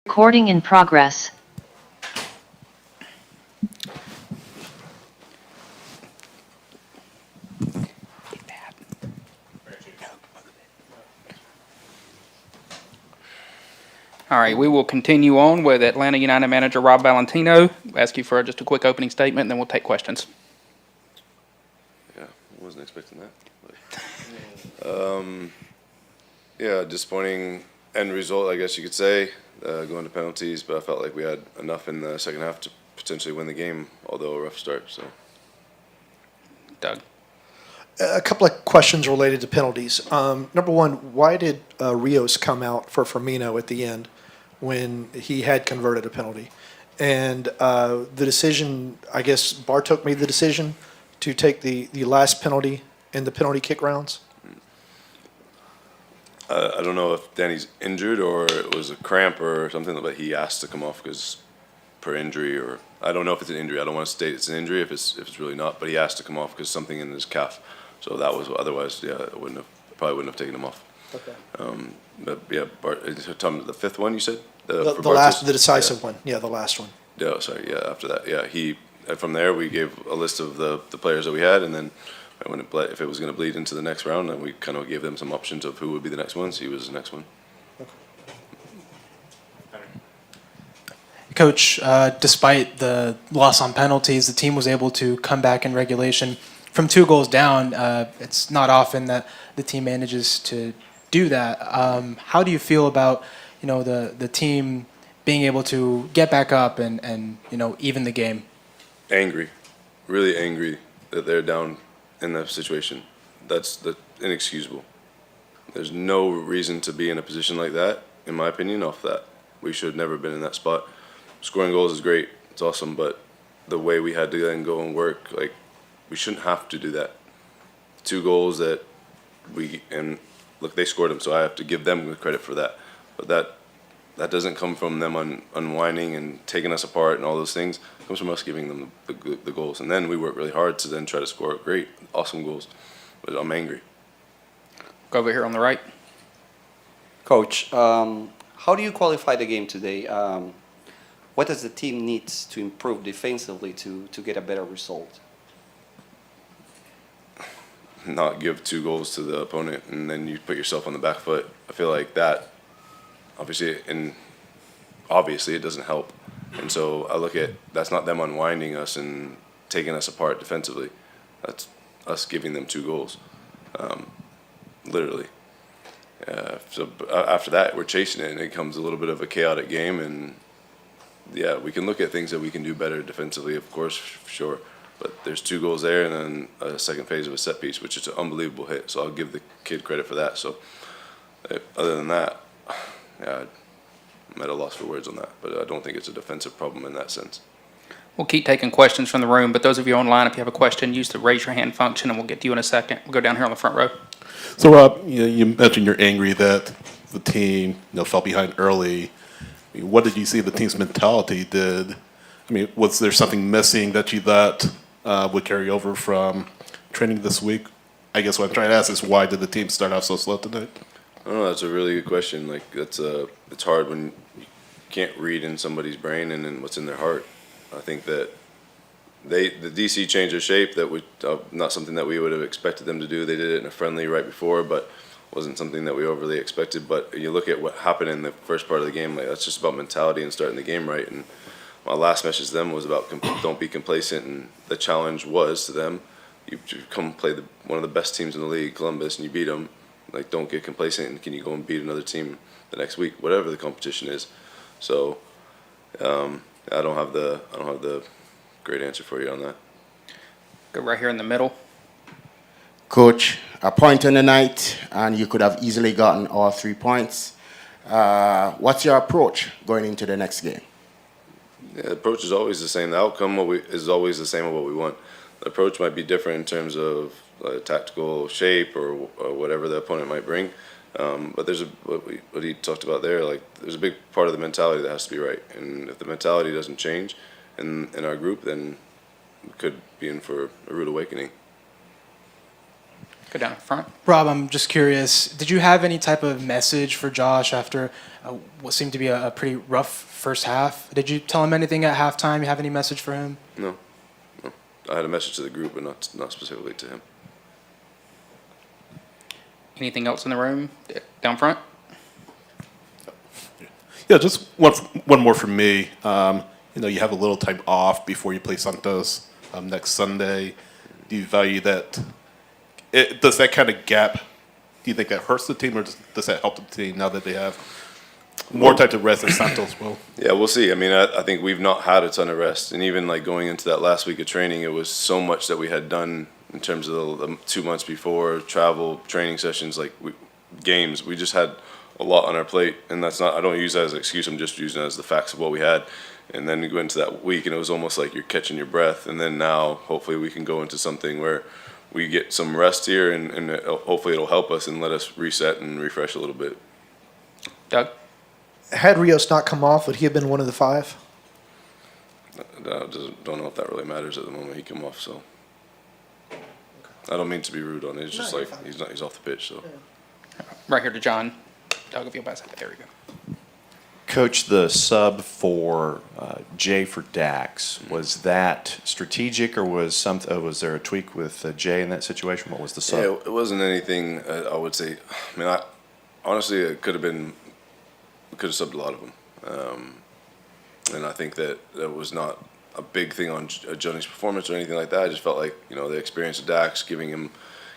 Recording in progress. All right, we will continue on with Atlanta United manager Rob Valentino. Ask you for just a quick opening statement, and then we'll take questions. Yeah, I wasn't expecting that. Yeah, disappointing end result, I guess you could say, going to penalties, but I felt like we had enough in the second half to potentially win the game, although a rough start. So, Doug. A couple of questions related to penalties. Number one, why did Rios come out for Firmino at the end when he had converted a penalty? And the decision, I guess Bartok made the decision to take the last penalty in the penalty kick rounds? I don't know if Danny's injured or it was a cramp or something, but he asked to come off because per injury, or I don't know if it's an injury. I don't want to state it's an injury if it's really not, but he asked to come off because something in his calf. So that was otherwise, yeah, I probably wouldn't have taken him off. Okay. But yeah, Tom, the fifth one you said, The for last, Bartos? the decisive Yeah. one. Yeah, the last one. Yeah, sorry. Yeah, after that, yeah, from there we gave a list of the players that we had, and then when if it was going to bleed into the next round, then we kind of gave them some options of who would be the next one. So he was the next one. Coach, despite the loss on penalties, the team was able to come back in regulation from 2 goals down. It's not often that the team manages to do that. How do you feel about, the team being able to get back up and even the game? Angry, really angry that they're down in that situation. That's inexcusable. There's no reason to be in a position like that, in my opinion, off that. We should have never been in that spot. Scoring goals is great, it's awesome, but the way we had to then go and work, like, we shouldn't have to do that. 2 goals that look, they scored them, so I have to give them the credit for that. But that doesn't come from them unwinding and taking us apart and all those things. It comes from us giving them the goals. And then we work really hard to then try to score great, awesome goals. But I'm angry. Go over here on the right. Coach, how do you qualify the game today? What does the team need to improve defensively to get a better result? Not give 2 goals to the opponent and then you put yourself on the back foot. I feel like that, obviously it doesn't help. And so I look at, that's not them unwinding us and taking us apart defensively. That's us giving them 2 goals, literally. So after that, we're chasing it, and it becomes a little bit of a chaotic game. And yeah, we can look at things that we can do better defensively, of course, for sure. But there's 2 goals there, and then a second phase of a set piece, which is an unbelievable hit. So I'll give the kid credit for that. So other than that, yeah, I'm at a loss for words on that. But I don't think it's a defensive problem in that sense. We'll keep taking questions from the room, but those of you online, if you have a question, use the raise your hand function, and we'll get to you in a second. We'll go down here on the front row. So, Rob, you mentioned you're angry that the team fell behind early. What did you see the team's mentality did? I mean, was there something missing that you thought would carry over from training this week? I guess what I'm trying to ask is why did the team start off so slow tonight? I don't know. That's a really good question. Like it's hard when you can't read in somebody's brain and then what's in their heart. I think that the DC changed their shape. That was not something that we would have expected them to do. They did it in a friendly right before, but wasn't something that we overly expected. But you look at what happened in the first part of the game. Like that's just about mentality and starting the game right. And my last message to them was about don't be complacent. And the challenge was to them, you come play one of the best teams in the league, Columbus, and you beat them. Like, don't get complacent, and can you go and beat another team the next week, whatever the competition is. So, I don't have the great answer for you on that. Go right here in the middle. Coach, a point on the night, and you could have easily gotten all 3 points. What's your approach going into the next game? Yeah, the approach is always the same. The outcome is always the same of what we want. The approach might be different in terms of tactical shape or whatever the opponent might bring. But there's what he talked about there. Like there's a big part of the mentality that has to be right, and if the mentality doesn't change in our group, then we could be in for a rude awakening. Go down front. Rob, I'm just curious, did you have any type of message for Josh after what seemed to be a pretty rough first half? Did you tell him anything at halftime? You have any message for him? No. I had a message to the group, but not specifically to him. Anything else in the room? Down front? Yeah, just one more from me. You have a little time off before you play Santos next Sunday. Do you value that? Does that kind of gap, do you think that hurts the team, or does that help the team now that they have more time to rest than Santos will? Yeah, we'll see. I mean, I think we've not had a ton of rest, and even like going into that last week of training, it was so much that we had done in terms of the 2 months before, travel, training sessions, games. We just had a lot on our plate, and that's not. I don't use that as an excuse. I'm just using it as the facts of what we had. And then we go into that week, and it was almost like you're catching your breath. And then now, hopefully, we can go into something where we get some rest here, and hopefully it'll help us and let us reset and refresh a little bit. Doug? Had Rios not come off, would he have been one of the 5? Don't know if that really matters at the moment. He came off, so I don't mean to be rude on it. It's just No, like you're fine. he's off the pitch. So Right here to John. Doug, if you'll pass that. There we go. Coach, the sub for Jay for Dax, was that strategic, or was there a tweak with Jay in that situation? What was the sub? yeah, it wasn't anything. I would say. I mean, honestly, it could have been. We could have subbed a lot of them, and I think that was not a big thing on Johnny's performance or anything like that. I just felt like the experience of Dax, getting him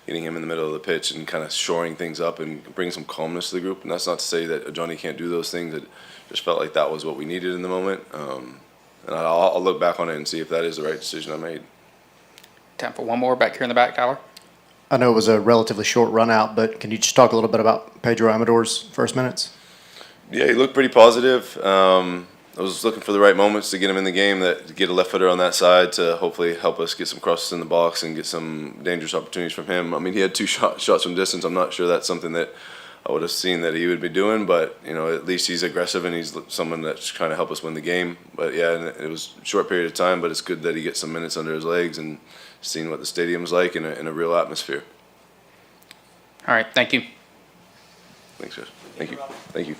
in the middle of the pitch and kind of shoring things up and bringing some calmness to the group. And that's not to say that Johnny can't do those things. It just felt like that was what we needed in the moment. And I'll look back on it and see if that is the right decision I made. Time for one more back here in the back, Tyler. I know it was a relatively short run out, but can you just talk a little bit about Pedro Amador's first minutes? Yeah, he looked pretty positive. I was looking for the right moments to get him in the game, to get a left footer on that side to hopefully help us get some crosses in the box and get some dangerous opportunities from him. I mean, he had 2 shots from distance. I'm not sure that's something that I would have seen that he would be doing, but at least he's aggressive and he's someone that's trying to help us win the game. But yeah, and it was a short period of time, but it's good that he gets some minutes under his legs and seeing what the stadium's like in a real atmosphere. All right, thank you. Thanks, guys. Thank you. Thank you.